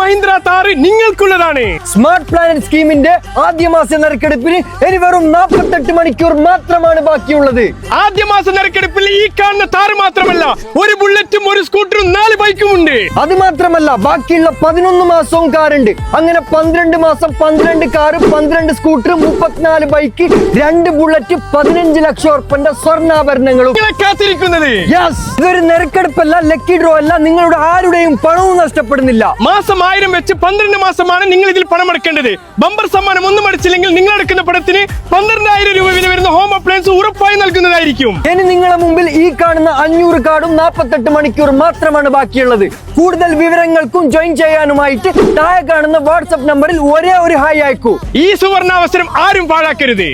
Mahindra Thar നിങ്ങൾക്കുള്ളതാണ്. Smart planet സ്കീമിന്റെ ആദ്യ മാസ നറുക്കെടുപ്പിന് ഇനി വെറും 48 മണിക്കൂർ മാത്രമാണ് ബാക്കിയുള്ളത്. ആദ്യ മാസ നറുക്കെടുപ്പിൽ ഈ കാണുന്ന താർ മാത്രമല്ല, ഒരു ബുള്ളറ്റും ഒരു സ്കൂട്ടറും 4 ബൈക്കും ഉണ്ട്. അത് മാത്രമല്ല, ബാക്കിയുള്ള 11 മാസവും കാറുണ്ട്. അങ്ങനെ 12 മാസം 12 കാറ്, 12 സ്കൂട്ടർ, 34 ബൈക്ക്, 2 ബുള്ളറ്റ്, 15 ലക്ഷം ഉറുപ്പിന്റെ സ്വർണ്ണാഭരണങ്ങളും കാത്തിരിക്കുന്നത്. ഇതൊരു നറുക്കെടുപ്പല്ല, ലക്കി ഡ്രോ അല്ല, നിങ്ങളുടെ ആരുടെയും പണവും നഷ്ടപ്പെടുന്നില്ല. മാസം 1000 വെച്ച് 12 മാസമാണ് നിങ്ങൾ ഇതിൽ പണം അടക്കേണ്ടത്. ബമ്പർ സമ്മാനം ഒന്നും അടിച്ചില്ലെങ്കിൽ നിങ്ങൾ അടക്കുന്ന പണത്തിന് 12,000 രൂപ വില വരുന്ന ഹോം അപ്ലയൻസ് ഉറപ്പായി നൽകുന്നതായിരിക്കും. ഇനി നിങ്ങളുടെ മുമ്പിൽ ഈ കാണുന്ന 500 കാർഡും 48 മണിക്കൂർ മാത്രമാണ് ബാക്കിയുള്ളത്. കൂടുതൽ വിവരങ്ങൾക്കും ജോയിൻ ചെയ്യാനുമായിട്ട് താഴെ കാണുന്ന വാട്സ്ആപ്പ് നമ്പറിൽ ഒരേ ഒരു ഹായ് അയക്കൂ. ഈ സുവർണാവസരം ആരും പാഴാക്കരുത്.